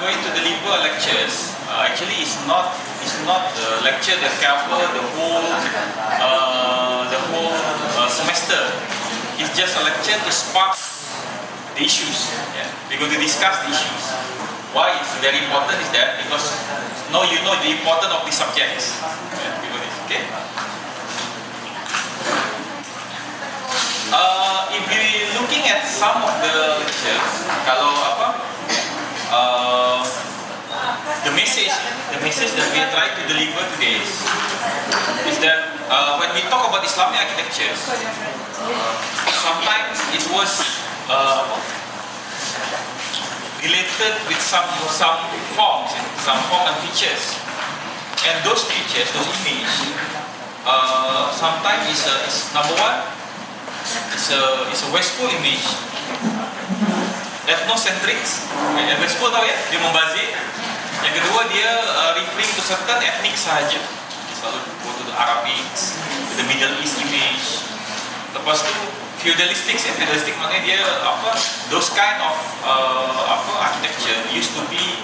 going to deliver lectures, actually it's not the lecture that cover the whole semester. It's just a lecture to spark the issues. Yeah? We're going to discuss the issues. Why it's very important is that because now you know the importance of the subjects. Yeah? Okay. If we're looking at some of the lectures, kalau the message that we are trying to deliver today is that when we talk about Islamic architecture, sometimes it was related with some forms, some form and features, and those features, those images, sometimes is number one. It's a wasteful image, ethnocentric. Wasteful tau ya, dia membazir. Yang kedua dia referring to certain ethnic sahaja. Selalu go to the Arabics, to the Middle East image. Lepas tu feudalistic ya, feudalistic maknanya dia those kind of architecture used to be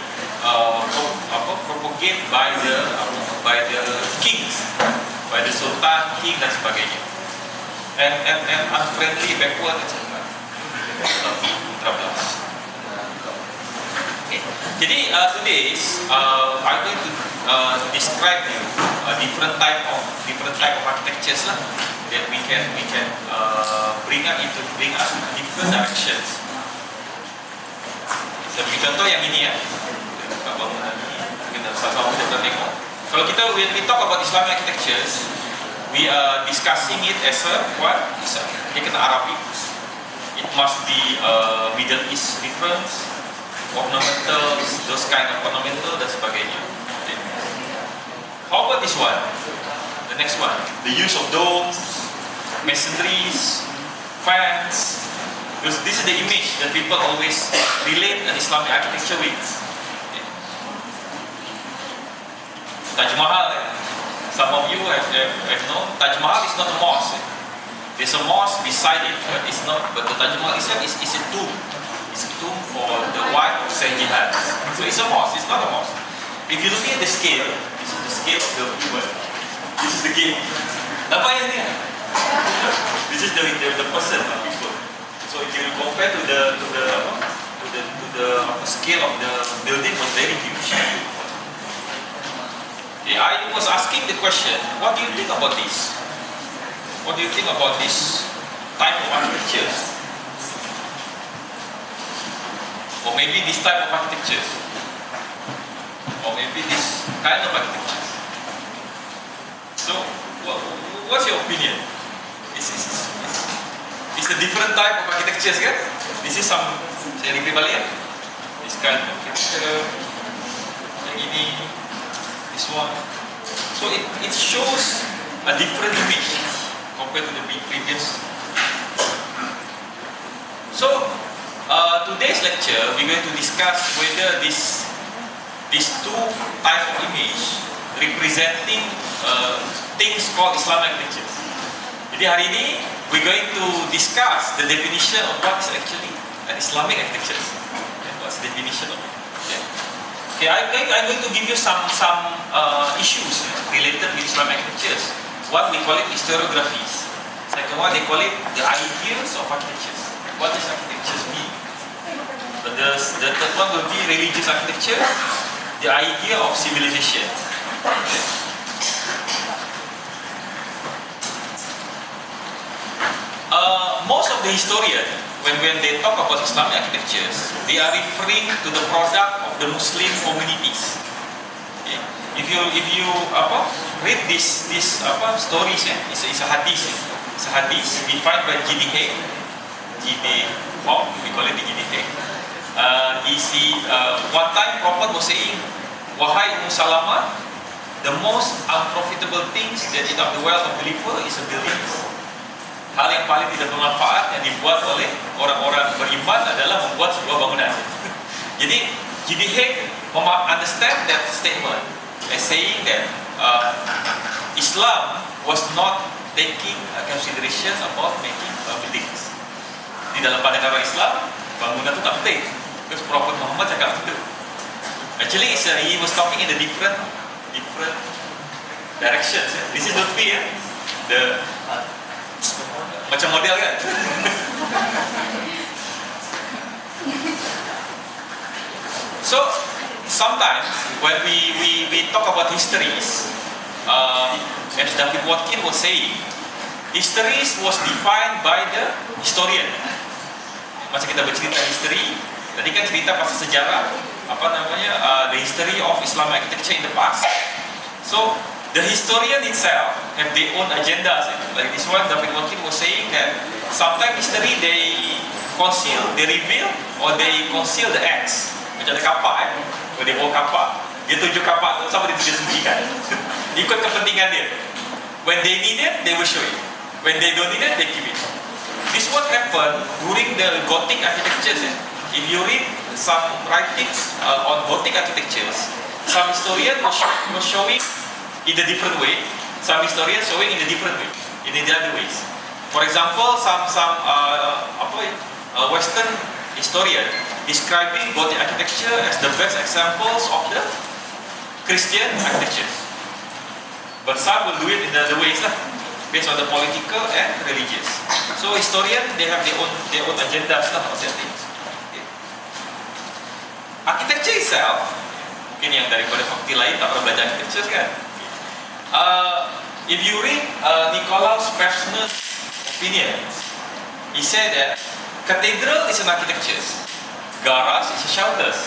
propagated by the kings, by the sultan, king dan sebagainya. And unfriendly, backward, etc. Okay. Jadi today I'm going to describe you different type of architectures lah that we can bring us different directions. Sebagai contoh yang ini ya, buka bangunan ini, kita sama-sama kita tengok. Kalau kita when we talk about Islamic architectures, we are discussing it as what? Dia kena Arabic. It must be Middle East reference, ornamentals, those kind of ornamental dan sebagainya. Okay. How about this one? The next one, the use of domes, masonries, fans. Because this is the image that people always relate an Islamic architecture with. Okay. Taj Mahal. Some of you have known Taj Mahal is not a mosque. There's a mosque beside it, but it's not. But the Taj Mahal itself is a tomb. It's a tomb for the wife of sajd. So it's a mosque. It's not a mosque. If you look at the scale, this is the scale of the people. This is the gate. Nampak yang ni? This is the person of people. So if you compare to the scale of the building was very huge. I was asking the question, what do you think about this? What do you think about this type of architecture? Or maybe this type of architecture? Or maybe this kind of architecture? So, what's your opinion? It's a different type of architecture, kan? This is some, saya repeat balik ya. This kind of architecture, yang ini, this one. So it shows a different image compared to the previous. So today's lecture we're going to discuss whether these two type of image representing things called Islamic architecture. Jadi hari ini we're going to discuss the definition of what is actually an Islamic architecture. What's the definition of it? Okay, I'm going to give you some issues related with Islamic architectures. One, we call it historiographies. Second one, they call it the ideas of architectures. What does architecture mean? The third one will be religious architecture, the idea of civilization. Most of the historians, when they talk about Islamic architectures, they are referring to the product of the Muslim communities. Okay. If you read this stories, it's a hadith. It's a hadith defined by G.D. Haig. We call it the G.D. Haig. One time Prophet was saying, "Wahai Ummu Salamah, the most unprofitable things that in the wealth of believer is a building." Hal yang paling tidak bermanfaat yang dibuat oleh orang-orang beriman adalah membuat sebuah bangunan. Jadi G.D. Haig understand that statement as saying that Islam was not taking consideration about making buildings. Di dalam pandangan Islam, bangunan itu tak penting. Because Prophet Muhammad cakap itu. Actually, he was talking in a different directions. This is Lutfi, the macam model kan. So sometimes when we talk about histories, as David Watkin was saying, histories was defined by the historian. Masa kita bercerita history, tadi kan cerita pasal sejarah, the history of Islamic architecture in the past. So the historian itself have their own agendas. Like this one, David Watkin was saying that sometimes history they reveal or they conceal the acts. Macam ada kapak kalau dia bawa kapak, dia tunjuk kapak tu, sama dia sembunyikan. Ikut kepentingan dia. When they need it, they will show it. When they don't need it, they keep it. This what happened during the Gothic architectures. If you read some writings on Gothic architectures, some historians were showing in a different way, some historians showing in a different way, in the other ways. For example, some Western historian describing Gothic architecture as the best examples of the Christian architecture. But some will do it in other ways lah, based on the political and religious. So historians, they have their own agendas lah of their things. Okay. Architecture itself, mungkin yang daripada fakulti lain tak pernah belajar architecture kan. If you read Nicolaus Persner's opinions, he said that cathedral is an architecture, garage is a shelters.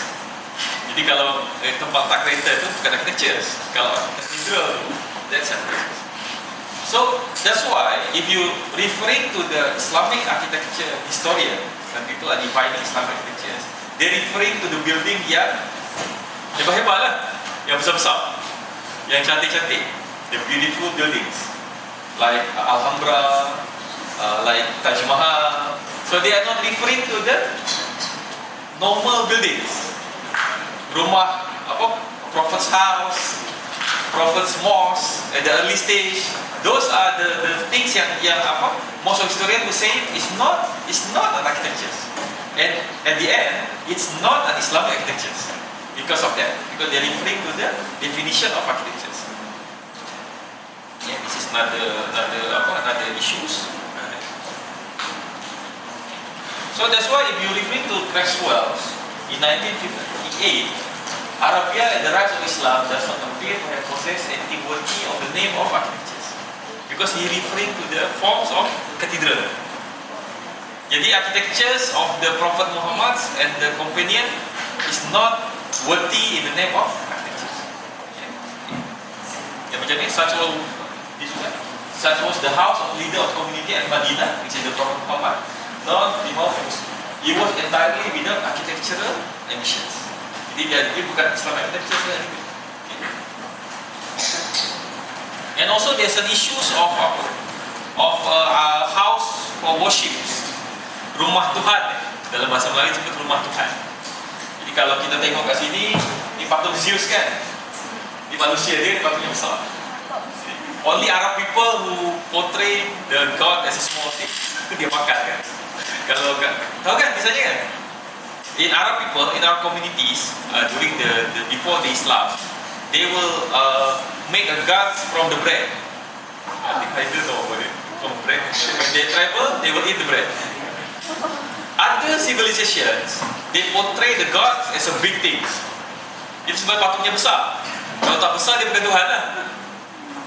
Jadi kalau tempat tak kereta itu bukan architecture, kalau cathedral that's architecture. So that's why if you referring to the Islamic architecture historian, some people are defining Islamic architecture, they referring to the building yang hebat-hebat lah, yang besar-besar, yang cantik-cantik, the beautiful buildings like Alhambra, like Taj Mahal. So they are not referring to the normal buildings, rumah Prophet's house, Prophet's mosque at the early stage. Those are the things yang most of historians will say is not an architecture, and at the end it's not an Islamic architecture because of that, because they are referring to the definition of architecture. Yeah, this is another issues. So that's why if you refer to Creswell in 1958, Arabia and the rise of Islam does not appear to have possessed antiquity of the name of architecture, because he referring to the forms of cathedral. Jadi architectures of the Prophet Muhammad and the companion is not worthy in the name of architecture. Yang macam ni, such was the house of leader of community at Madinah, which is the Prophet Muhammad. Not the Muslims. It was entirely without architectural ambitions. Jadi dia bukan Islamic architecture. And also there's an issues of house for worship, rumah Tuhan. Dalam bahasa Melayu disebut rumah Tuhan. Jadi kalau kita tengok kat sini, ni patung Zeus kan? Ni manusia dia patungnya besar. Only Arab people who portray the God as a small thing, dia makan kan? Kalau tahu kan misalnya kan? In Arab people, in our communities, during the before the Islam, they will make a god from the bread. I think I don't know about it. From bread. When they travel, they will eat the bread. Other civilizations, they portray the gods as a big things. Itu sebab patungnya besar. Kalau tak besar, dia bukan Tuhan lah.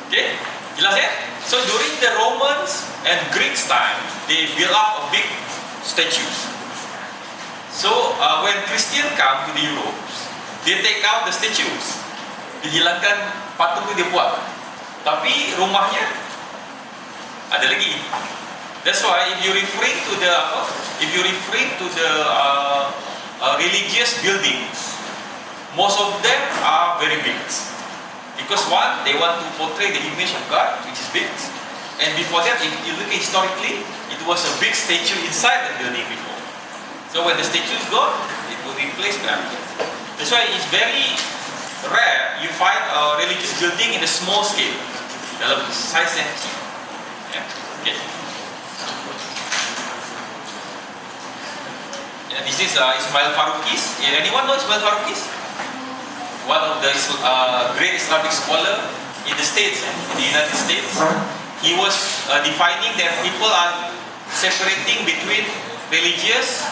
Okay, jelas ya? So during the Romans and Greeks time, they build up a big statues. So when Christian come to the Europe, they take out the statues, dihilangkan patung itu dia buat, tapi rumahnya ada lagi. That's why if you referring to the religious buildings, most of them are very big. Because one, they want to portray the image of God, which is big. And before that, if you look historically, it was a big statue inside the building before. So when the statue is gone, it will replace the architecture. That's why it's very rare you find a religious building in a small scale, dalam size yang kecil. Okay. Yeah, this is Ismail Farouqi's. Anyone know Ismail Farouqi's? one of the great Islamic scholar in the States, in the United States. He was defining that people are separating between religious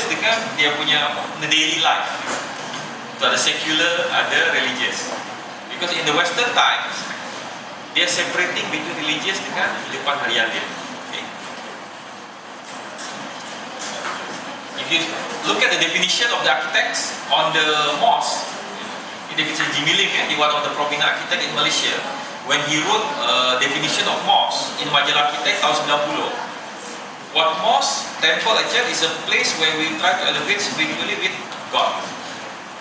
dengan dia punya daily life. So ada secular, ada religious. Because in the Western times, they are separating between religious dengan kehidupan harian dia. Okay. If you look at the definition of the architects on the mosque, definition Jimmy Lim, one of the prominent architect in Malaysia, when he wrote a definition of mosque in majalah architect tahun 90, what mosque, temple actually is a place where we try to elevate spiritually with God.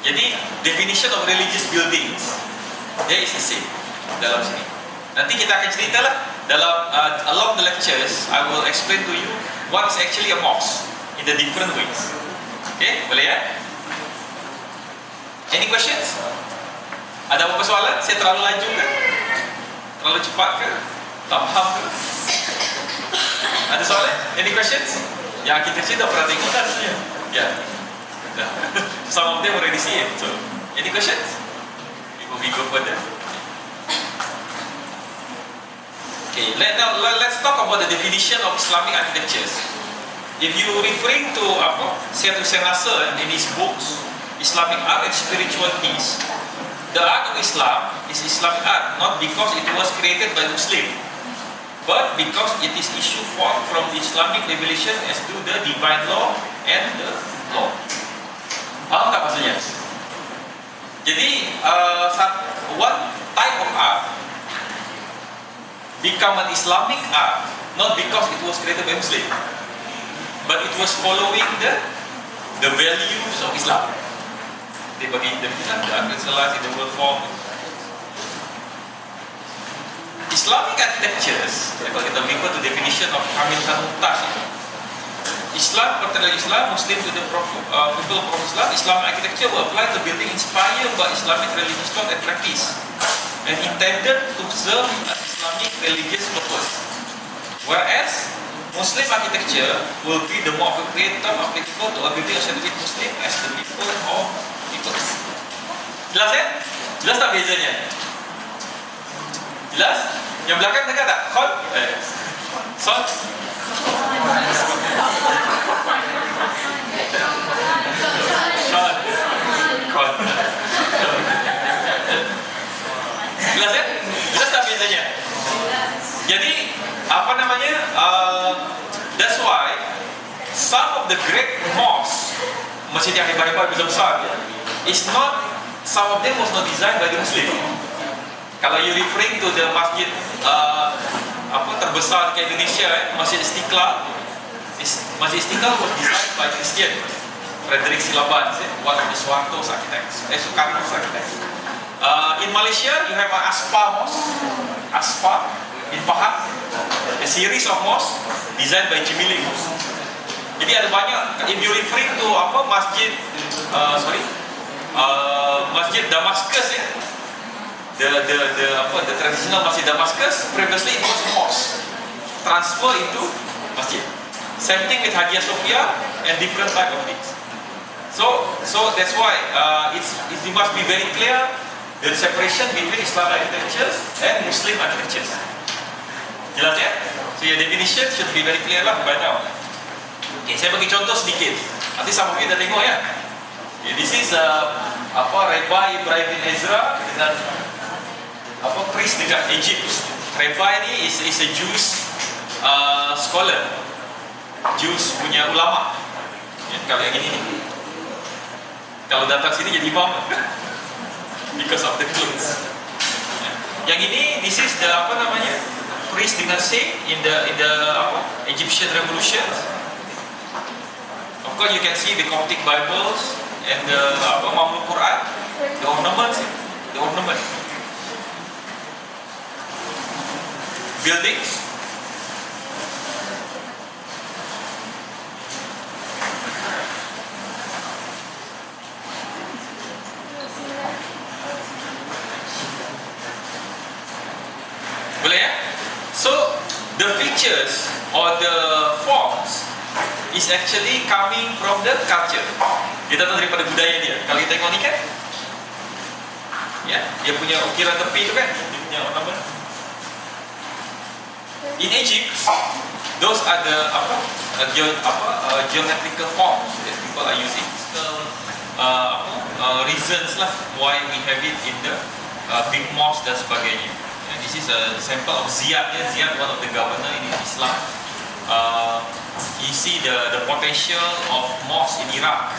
Jadi definition of religious buildings, there is the same dalam sini. Nanti kita akan cerita lah dalam along the lectures, I will explain to you what is actually a mosque in the different ways. Okay, boleh ya? Any questions? Ada apa soalan? Saya terlalu laju ke? Terlalu cepat ke? Tak faham ke? Ada soalan? Any questions? Ya, kita dah pernah tengok dah sebenarnya. Ya. Some of them already see it. So, any questions? Before we go further. Okay, let's talk about the definition of Islamic architectures. If you referring to Syed Hussein Nasser in his books, Islamic art and spiritual peace, the art of Islam is Islamic art, not because it was created by Muslim, but because it is issued forth from the Islamic revelation as to the divine law and the law. Faham tak maksudnya? Jadi, one type of art become an Islamic art, not because it was created by Muslim, but it was following the values of Islam. Dia bagi the crystallized in the world form. Islamic architectures, kalau kita refer to definition of Hamid Khan Mumtaz, Islam, pertanyaan Islam, Muslim to the people of Islam, Islamic architecture will apply to building inspired by Islamic religious thought and practice and intended to serve an Islamic religious purpose. Whereas Muslim architecture will be the more appropriate term applicable to a building associated with Muslim as the people of people. Jelas ya? Jelas tak bezanya? Jelas? Yang belakang dengar tak? Khol? Son? Son? Khol? Jelas ya? Jelas tak bezanya? Jadi, apa namanya? That's why some of the great mosques, masjid yang hebat-hebat besar-besar, is not, some of them was not designed by the Muslim. Kalau you referring to the masjid terbesar di Indonesia, Masjid Istiqlal, Masjid Istiqlal was designed by Christian Frederick Silaban, one of the Soeharto's architects, Soekarno's architects. In Malaysia, you have Aspa Mosque, Aspa in Pahang, a series of mosques designed by Jimmy Lim. Jadi ada banyak. If you referring to masjid, Masjid Damascus, the traditional Masjid Damascus, previously it was a mosque, transfer into masjid. Same thing with Hagia Sophia and different type of things. So that's why it must be very clear the separation between Islamic architectures and Muslim architectures. Jelas ya? So your definition should be very clear lah by now. Okay, saya bagi contoh sedikit. Nanti sama kita tengok ya. Okay, this is Rabbi Ibrahim bin Ezra dengan priest dekat Egypt. Rabbi ni is a Jewish scholar, Jews punya ulama. Ya, kalau yang ini ni, kalau datang sini jadi imam because of the clothes. Ya. Yang ini, this is the priest dengan saint in the Egyptian revolution. Of course, you can see the Coptic Bibles and the Mamluk Quran, the ornaments, buildings. Boleh ya? So the features or the forms is actually coming from the culture. Kita tahu daripada budaya dia. Kalau kita tengok ni kan, ya, dia punya ukiran tepi tu kan, dia punya apa? In Egypt, those are the geometrical forms that people are using. Reasons lah why we have it in the big mosque dan sebagainya. This is a sample of Ziyad. Ziyad, one of the governor in Islam. You see the potential of mosque in Iraq.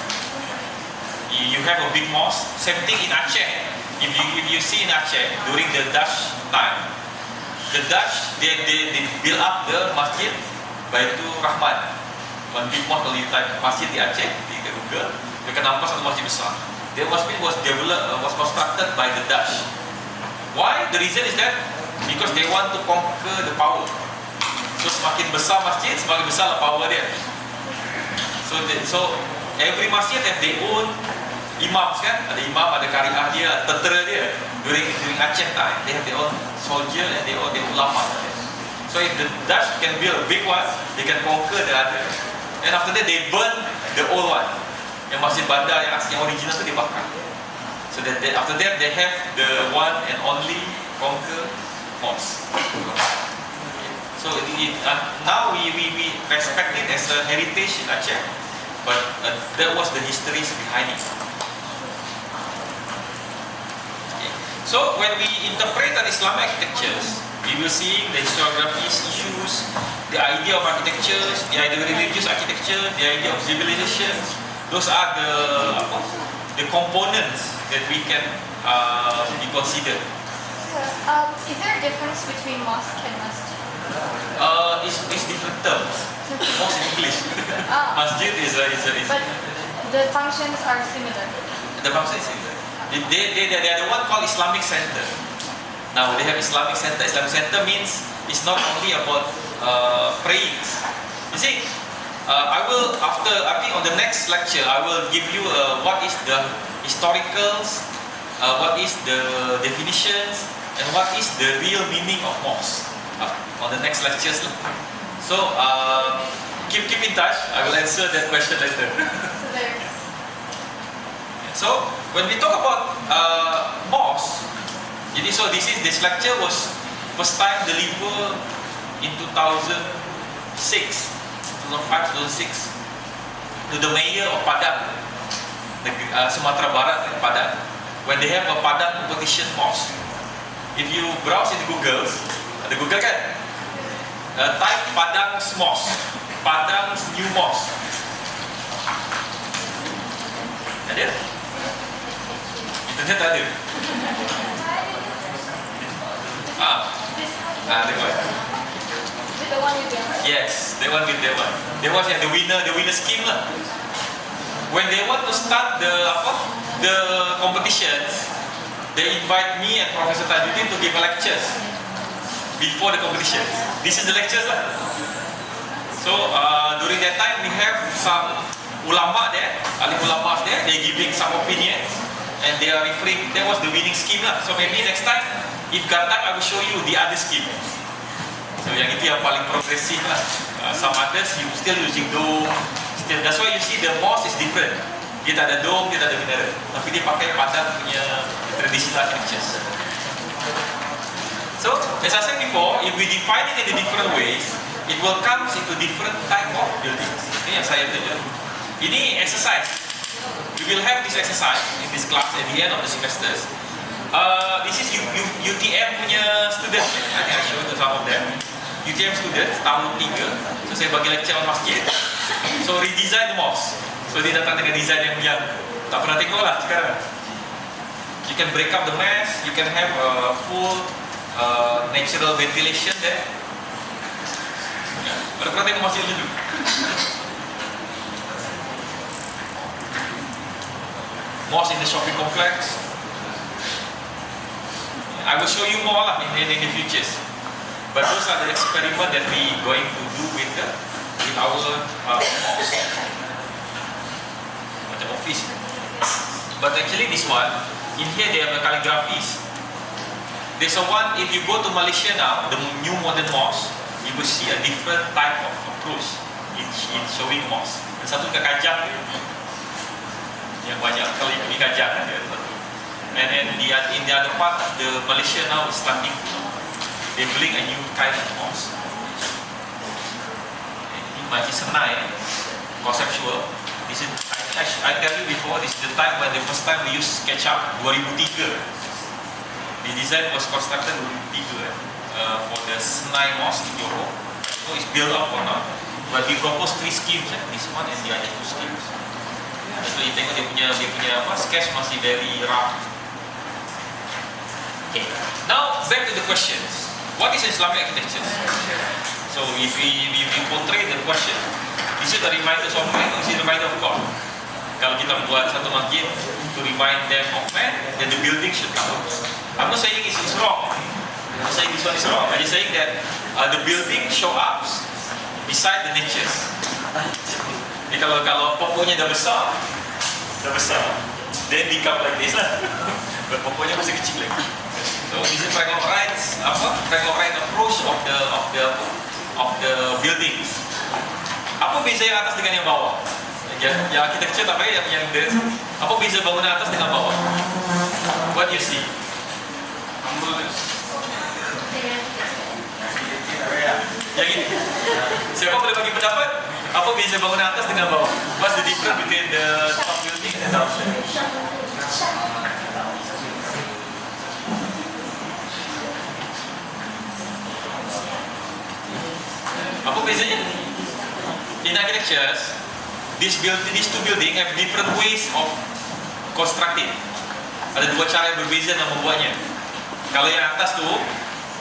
You have a big mosque. Same thing in Aceh. If you see in Aceh during the Dutch time, the Dutch they build up the masjid Baitur Rahman. One big mosque, kalau you type masjid di Aceh di Google, you akan nampak satu masjid besar. The masjid was constructed by the Dutch. Why? The reason is that because they want to conquer the power. So semakin besar masjid, semakin besar power dia. So every masjid have their own imams kan? Ada imam, ada kariah dia, ada tentera dia. During Aceh time, they have their own soldier and their own ulama. So if the Dutch can build a big one, they can conquer the other. And after that, they burn the old one. Yang masjid bandar yang asli, yang original tu dibakar. So that after that, they have the one and only conquer mosque. So now we respect it as a heritage in Aceh, but that was the history behind it. Okay. So when we interpret an Islamic architectures, we will see the historiography issues, the idea of architectures, the idea of religious architecture, the idea of civilizations. Those are the components that we can be considered. Is there a difference between mosque and masjid? It's different terms. Mosque in English. Masjid is But the functions are similar. The function is similar. They are the one called Islamic Center. Now they have Islamic Center. Islamic Center means it's not only about praying. You see, I think on the next lecture I will give you what is the historicals, what is the definitions, and what is the real meaning of mosque on the next lectures. So keep in touch. I will answer that question later. So when we talk about mosque, so this lecture was first time delivered in 2006. 2005-2006 to the mayor of Padang, Sumatera Barat in Padang, when they have a Padang competition mosque. If you browse in Google, ada Google kan? Type Padang's mosque, Padang's new mosque. Ada? Internet ada? Tengok. The one with them? Yes, the one with that one. That was the winner scheme lah. When they want to start the competitions, they invite me and Professor Tajuddin to give lectures before the competition. This is the lectures lah. So during that time we have some ulama there, alim ulama there. They giving some opinions and they are referring. That was the winning scheme lah. So maybe next time, if got time, I will show you the other scheme. So yang itu yang paling progresif lah. Some others you still using dome. That's why you see the mosque is different. Dia tak ada dome, dia tak ada minaret. Tapi dia pakai Padang punya traditional architectures. So as I said before, if we define it in the different ways, it will come into different type of buildings. Ini yang saya tunjuk. Ini exercise. We will have this exercise in this class at the end of the semesters. This is UTM punya student. I think I show to some of them. UTM students tahun 3. So saya bagi lecture on masjid. So redesign the mosque. So dia datang dengan design yang tak pernah tengok lah sekarang. You can break up the mass. You can have a full natural ventilation there. Ada pernah tengok masjid dulu? Mosque in the shopping complex. I will show you more lah in the futures. But those are the experiment that we going to do with our mosque. Macam office. But actually this one, in here they have a calligraphies. There's a one, if you go to Malaysia now, the new modern mosque, you will see a different type of approach in showing mosque. Dan satu dekat Kajang. yang banyak kali pergi Kajang kan dia satu. And then in the other part, the Malaysia now is starting, they building a new kind of mosque. Ini Masjid Senai, conceptual. This is, I tell you before, this is the time when the first time we use SketchUp 2003. The design was constructed 2003 for the Senai Mosque in Johor. So it's built up or not. But we propose 3 schemes, this one and the other 2 schemes. So you tengok dia punya apa, sketch masih very rough. Okay. Now back to the questions. What is Islamic architecture? So if we portray the question, is it a reminder of man or is it a reminder of God? Kalau kita buat satu masjid to remind them of man, then the building should come. I'm not saying it's wrong. I'm not saying this one is wrong. I'm just saying that the building show up beside the natures. Jadi kalau pokoknya dah besar, then become like this lah. Pokoknya masih kecil lagi. So this is right approach of the buildings. Apa beza yang atas dengan yang bawah? Yang architecture tak payah yang apa beza bangunan atas dengan bawah? What do you see? Yang ini. Siapa boleh bagi pendapat? Apa beza bangunan atas dengan bawah? What's the difference between the top building and the downstairs? Apa bezanya? In architectures, these 2 buildings have different ways of constructing. Ada 2 cara yang berbeza dalam membuatnya. Kalau yang atas tu,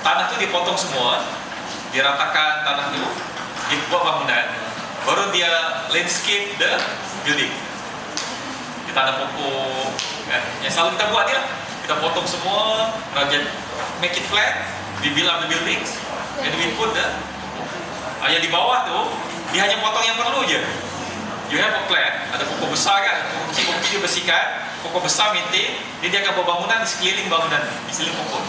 tanah tu dipotong semua, diratakan tanah tu, dibuat bangunan, baru dia landscape the building. Kita ada pokok, kan? Yang selalu kita buat dia, kita potong semua, make it flat, we build up the buildings, and we put the yang di bawah tu, dia hanya potong yang perlu je. You have a plan, ada pokok besar kan, pokok kecil dia bersihkan, pokok besar maintain, dia akan buat bangunan di sekeliling bangunan, di sekeliling pokok.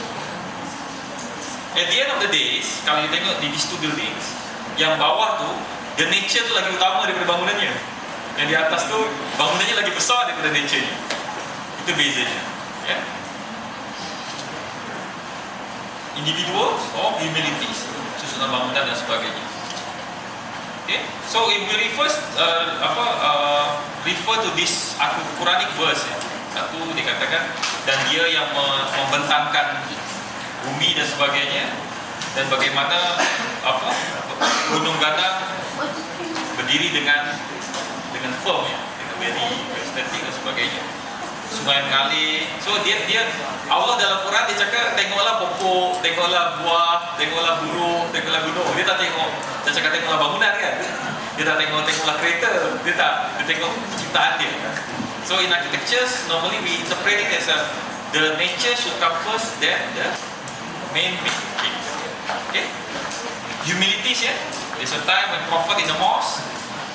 At the end of the days, kalau you tengok di these 2 buildings, yang bawah tu, the nature tu lagi utama daripada bangunannya. Yang di atas tu, bangunannya lagi besar daripada nature-nya. Itu bezanya. Yeah? Individual or humility, susunan bangunan dan sebagainya. Okay? So if we refer to this Quranic verse, satu dikatakan, dan dia yang membentangkan bumi dan sebagainya, dan bagaimana gunung Gadang berdiri dengan firm, dengan very static dan sebagainya. Sungai mengalir. So dia Allah dalam Quran dia cakap tengoklah pokok, tengoklah buah, tengoklah burung, tengoklah gunung. Dia tak cakap tengoklah bangunan kan. Dia tak tengoklah kereta. Dia tengok ciptaan dia. So in architectures normally we interpret it as the nature should come first, then the main things. Okay? Humility ya. There's a time when prophet in the mosque,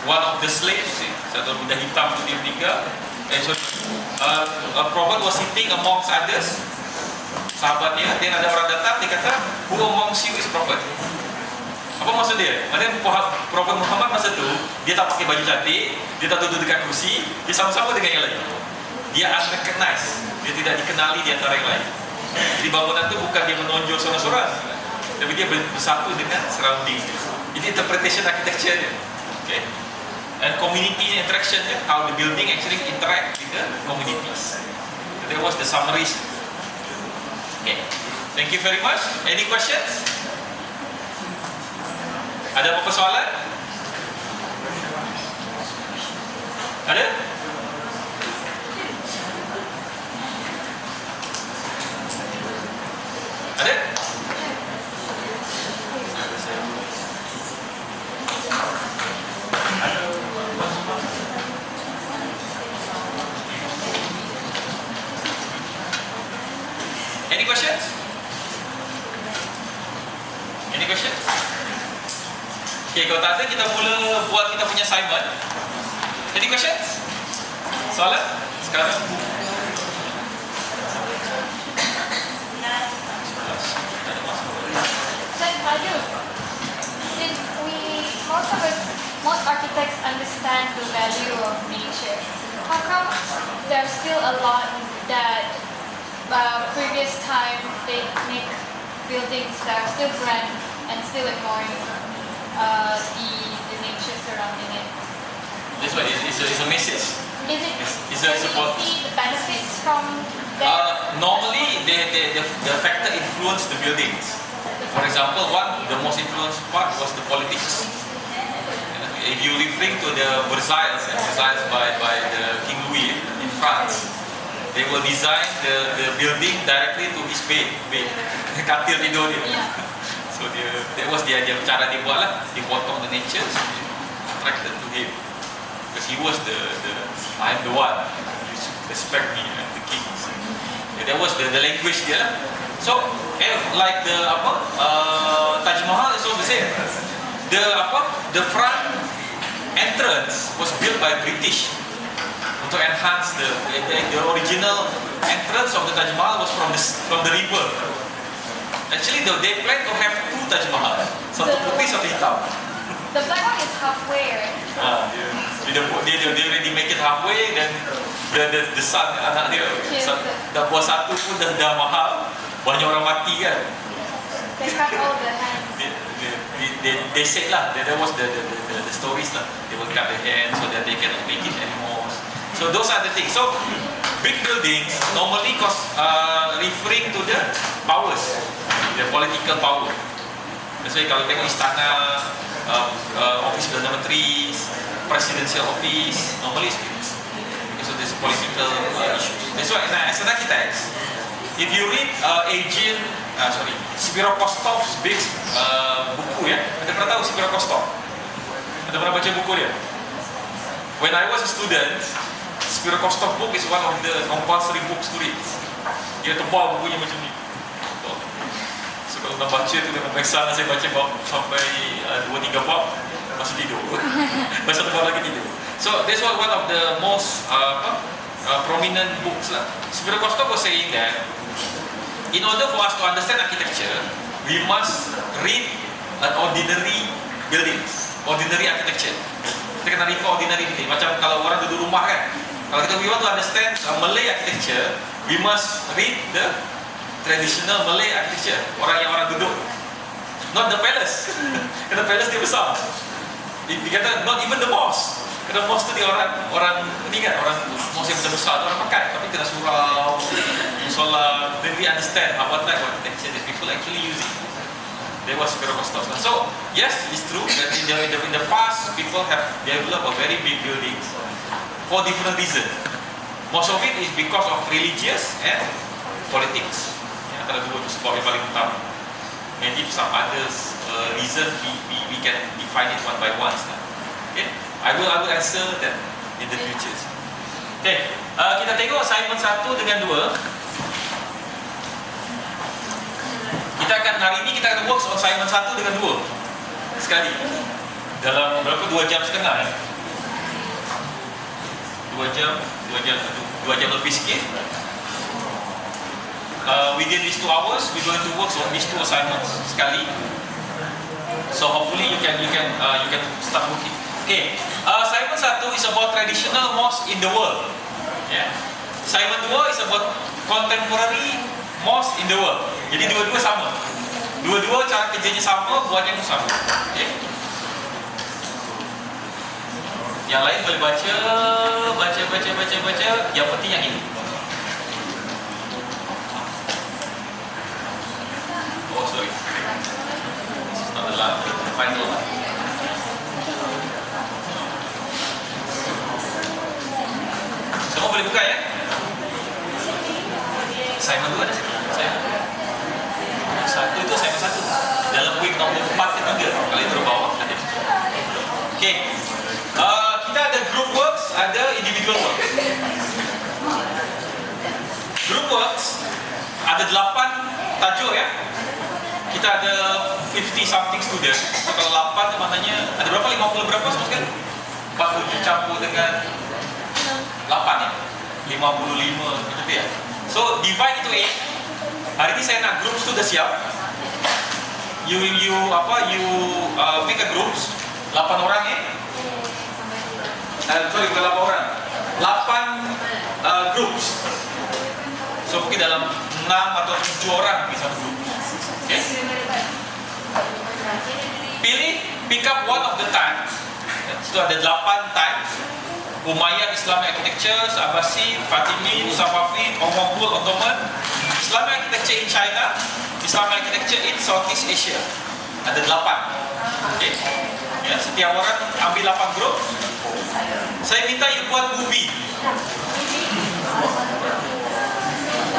one of the slaves, satu budak hitam tu dia meninggal. And so a prophet was sitting amongst others, sahabatnya, dan ada orang datang, dia kata, who amongst you is prophet? Apa maksud dia? Maksudnya Prophet Muhammad masa tu, dia tak pakai baju cantik, dia tak duduk dekat kursi, dia sama-sama dengan yang lain. Dia unrecognized, dia tidak dikenali di antara yang lain. Jadi bangunan tu bukan dia menonjol seorang-seorang, tapi dia bersatu dengan surrounding. Ini interpretation architecture dia. Okay? And community interaction, how the building actually interact with the communities. So that was the summary. Okay. Thank you very much. Any questions? Ada apa-apa soalan? Ada? Ada? Any questions? Any questions? Okay, kalau tak ada, kita mula buat kita punya assignment. Any questions? Soalan? Sekarang? Since most architects understand the value of nature, how come there's still a lot that previous time they make buildings that are still grand and still ignoring the nature surrounding it? That's why it's a message. Is it? It's Can a you support. see the benefits from that? Normally, the factor influence the buildings. For example, the most influenced part was the politics. If you referring to the Versailles by the King Louis in France, they will design the building directly to his bed, katil tidur dia. Yeah. So that was the idea. Cara dia buat lah, dia potong the nature, attracted to him because he was I'm the one. You should respect me, I'm the king. So, that was the language dia lah. So like the Taj Mahal is also the same. The front entrance was built by British untuk enhance the original entrance of the Taj Mahal was from the river. Actually, they plan to have two Taj Mahal, satu putih, satu hitam. The black one is halfway, right? They already make it halfway, then the son anak dia dah buat satu pun dah mahal, banyak orang mati kan. They cut all the hands. They said lah, that was the stories lah. They will cut the hand so that they cannot make it anymore. So those are the things. So big buildings normally referring to the powers, the political power. That's why kalau tengok istana, office of the mentries, presidential office, normally it's because of this political issues. That's why as an architect, if you read Spiro Kostov's big buku ya, ada pernah tahu Spiro Kostov? Ada pernah baca buku dia? When I was a student, Spiro Kostov book is one of the compulsory books to read. Dia tebal bukunya macam ni. So kalau nak baca tu dengan baik sana, saya baca sampai 2-3 bab masih tidur. Baca satu bab lagi tidur. So that's one of the most prominent books lah. Spiro Kostov was saying that in order for us to understand architecture, we must read an ordinary building, ordinary architecture. Kita kena read ordinary building. Macam kalau orang duduk rumah kan, kalau we want to understand Malay architecture, we must read the traditional Malay architecture. Orang duduk, not the palace. Kerana palace dia besar. Dia kata not even the mosque. Kerana mosque tu dia orang ni kan, orang mosque yang besar tu orang pakai, tapi kena surau, solat. Then we understand what type of architecture that people actually using. There was Spiro Kostov. So yes, it's true that in the past people have developed a very big buildings for different reasons. Most of it is because of religious and politics. Antara dua itu sebab yang paling utama. Maybe some others reason we can define it one by one. Okay, I will answer that in the future. Okay, kita tengok assignment 1 dengan 2. Kita akan hari ini kita akan work on assignment 1 dengan 2 sekali dalam berapa 2 jam setengah ya. 2 jam lebih sikit. Within these 2 hours, we're going to work on these 2 assignments sekali. So hopefully you can start working. Okay, assignment 1 is about traditional mosque in the world. Yeah. Assignment 2 is about contemporary mosque in the world. Jadi dua-dua sama. Dua-dua cara kerjanya sama, buatnya pun sama. Okay. Yang lain boleh baca. Yang penting yang ini. Oh sorry, this is not the last, the final one. Semua boleh buka ya? Assignment 2 ada assignment 1 itu assignment 1 dalam week nomor 4 ke 3 kalau itu bawah ada. Okay, kita ada group works, ada individual works. Group works ada 8 tajuk ya. Kita ada 50 something student. So, kalau 8 tu maknanya ada berapa? 50 berapa semua sekali? 47 campur dengan 8 ya? 55 gitu ya. So divide into 8. Hari ini saya nak groups tu dah siap. You make a groups 8 orang ya. Sorry, bukan 8 orang. groups. So mungkin dalam 6 atau 7 orang di satu grup. Okay? Pick up one of the times. Itu ada 8 times. Umayyad, Islamic architecture, Abbasid, Fatimid, Safavid, Omogul, Ottoman, Islamic architecture in China, Islamic architecture in Southeast Asia. Ada 8. Okay? Ya, setiap orang ambil 8 grup. Saya minta you buat movie.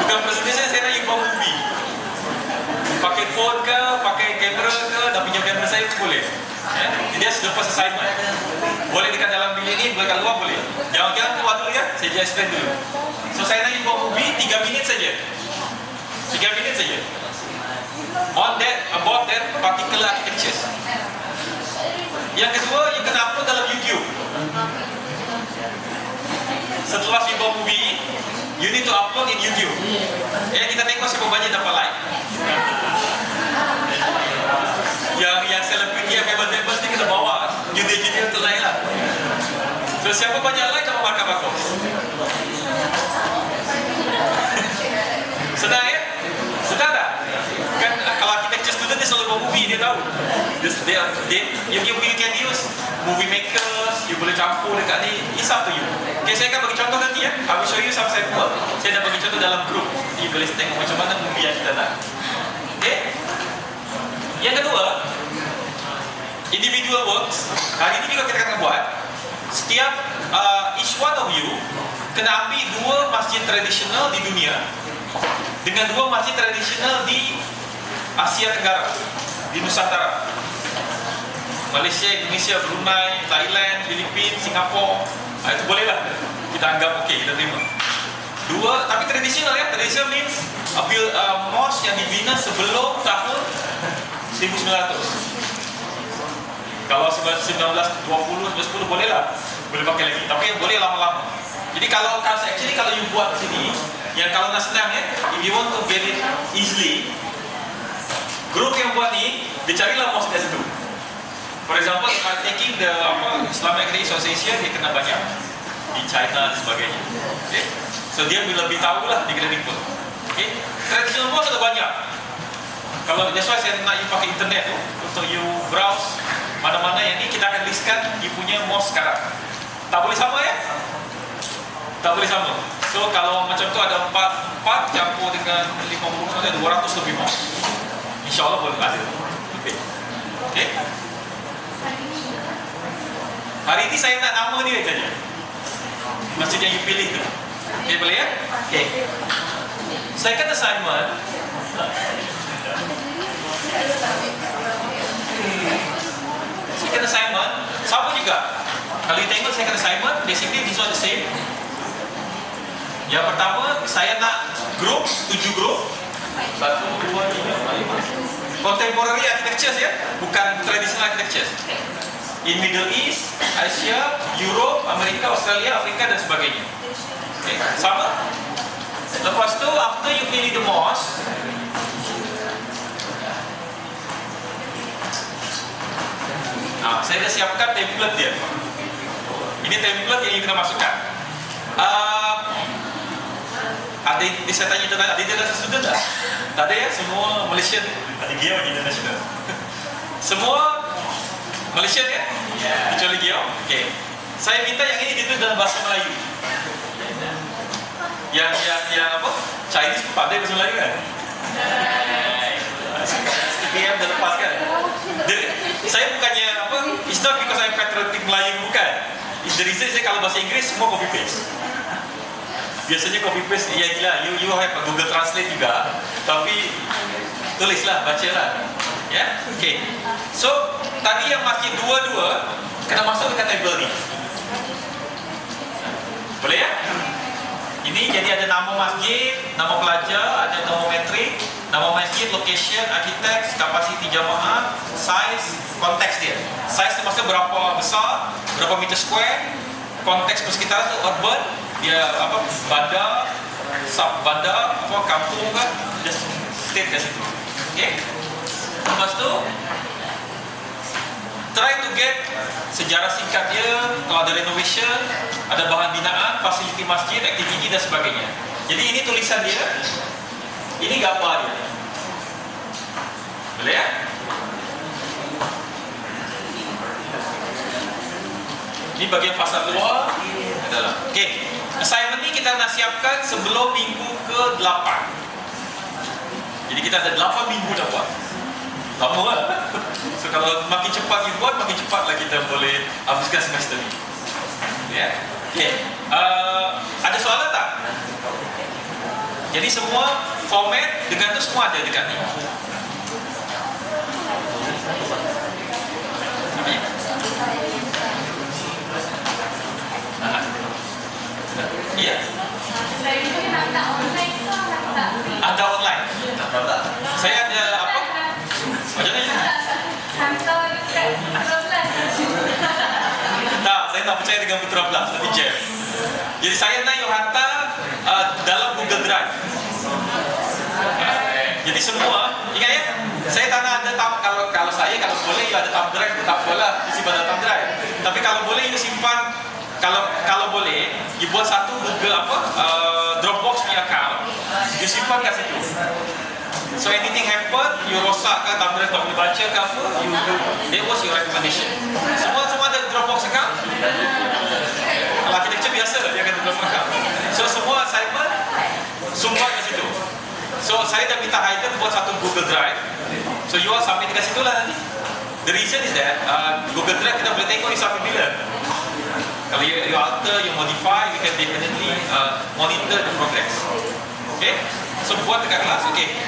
Bukan presentation, saya nak you buat movie. Pakai phone ke, pakai kamera ke, dah pinjam kamera saya pun boleh. Ya, jadi sudah lepas assignment. Boleh dekat dalam bilik ni, boleh kat luar boleh. Jangan keluar dulu ya, saya just explain dulu. So saya nak you buat movie 3 minit saja. 3 minit saja. About that particular architecture. Yang kedua, you kena upload dalam YouTube. Setelah you buat movie, you need to upload in YouTube. Kita tengok siapa banyak dapat like. Yang selebriti yang famous ni kena bawa video untuk like lah. So siapa banyak like dapat markah bagus. Sedang ya? Sedang tak? Kan kalau architecture student dia selalu buat movie, dia tahu. You can use movie makers, you boleh campur dekat ni. It's up to you. Okay, saya akan bagi contoh nanti ya. I will show you some sample. Saya dah bagi contoh dalam group. You boleh tengok macam mana movie yang kita nak. Okay? Yang kedua, individual works. Hari ini juga kita akan buat. Setiap each one of you kena ambil 2 masjid tradisional di dunia dengan 2 masjid tradisional di Asia Tenggara, di Nusantara. Malaysia, Indonesia, Brunei, Thailand, Filipina, Singapura. Itu bolehlah. Kita anggap okey, kita terima. 2, tapi tradisional ya. Tradisional means mosque yang dibina sebelum tahun 1900. Kalau 1920, 1910 bolehlah. Boleh pakai lagi. Tapi yang boleh lama-lama. Jadi kalau you buat sini, yang kalau nak senang ya, if you want to get it easily, grup yang buat ni, dia carilah mosque dari situ. For example, if I'm taking the Islamic Association, dia kena banyak di China dan sebagainya. Okay? So dia lebih tahulah di Kuala Lumpur. Okay? Traditional mosque ada banyak. Kalau that's why saya nak you pakai internet tu untuk you browse mana-mana yang ni, kita akan listkan you punya mosque sekarang. Tak boleh sama ya? Tak boleh sama. So kalau macam tu ada 4 campur dengan 50, ada 200 lebih mosque. InsyaAllah boleh ada. Okay. Okay. Hari ini saya nak nama dia saja. Masjid yang you pilih tu. Okay, boleh ya? Okay. Second assignment. Second assignment sama juga. Kalau you tengok second assignment, basically this one the same. Yang pertama, saya nak group, 7 group. 1, 2, 3, 4, 5. Contemporary architecture ya, bukan traditional architecture. In Middle East, Asia, Europe, Amerika, Australia, Afrika dan sebagainya. Okay, sama. Lepas tu, after you pilih the mosque, saya dah siapkan template dia. Ini template yang you kena masukkan. Saya tanya tentang ada international student tak? Tak ada ya, semua Malaysian. Ada Geo international. Semua Malaysian ya? Kecuali Geo. Okay. Saya minta yang ini ditulis dalam bahasa Melayu. Yang apa? Chinese pun pandai bahasa Melayu kan? STPM dah lepas kan? Saya bukannya apa? It's not because I'm patriotic Melayu, bukan. It's the reason saya kalau bahasa Inggeris semua copy paste. Biasanya copy paste, ya gila, you have a Google Translate juga, tapi tulislah, bacalah, ya, okay. So tadi yang masjid 2-2 kena masuk dekat table ni, boleh ya? Ini jadi ada nama masjid, nama pelajar, ada nama metrik, nama masjid, location, architect, kapasiti jamaah, size, konteks dia. Size termasuk berapa besar, berapa meter square, konteks persekitaran tu urban, dia apa, bandar, sub bandar, apa, kampung kan, just state kat situ. Okay. Lepas tu try to get sejarah singkat dia, kalau ada renovation, ada bahan binaan, fasiliti masjid, aktiviti dan sebagainya. Jadi ini tulisan dia, ini gambar dia. Boleh ya? Ini bagian fasad luar adalah. Okey, assignment ni kita nak siapkan sebelum minggu ke-8. Jadi kita ada 8 minggu dah buat. Lama lah. So kalau makin cepat kita buat, makin cepatlah kita boleh habiskan semester ni. Ya. Okey. Ada soalan tak? Jadi semua format dengan tu semua ada dekat ni. Ya. Ada online. Saya ada apa? Macam mana? Tak, saya tak percaya dengan Putra Plus, tapi jam. Jadi saya nak you hantar dalam Google Drive. Jadi semua, ingat ya, saya tak nak ada kalau saya kalau boleh you ada thumb drive, tak apalah, isi pada thumb drive. Tapi kalau boleh you simpan, kalau boleh, you buat satu Google Dropbox punya account, you simpan kat situ. So anything happen, you rosak ke, thumb drive tak boleh baca ke apa, that was your recommendation. Semua ada Dropbox account. Kalau architecture biasa lah, dia akan ada Dropbox account. So semua assignment sumbang kat situ. So saya dah minta Haidar buat satu Google Drive. So you all submit kat situ lah nanti. The reason is that Google Drive kita boleh tengok you submit bila. Kalau you alter, you modify, we can definitely monitor the progress. Okay? So buat dekat kelas, okay.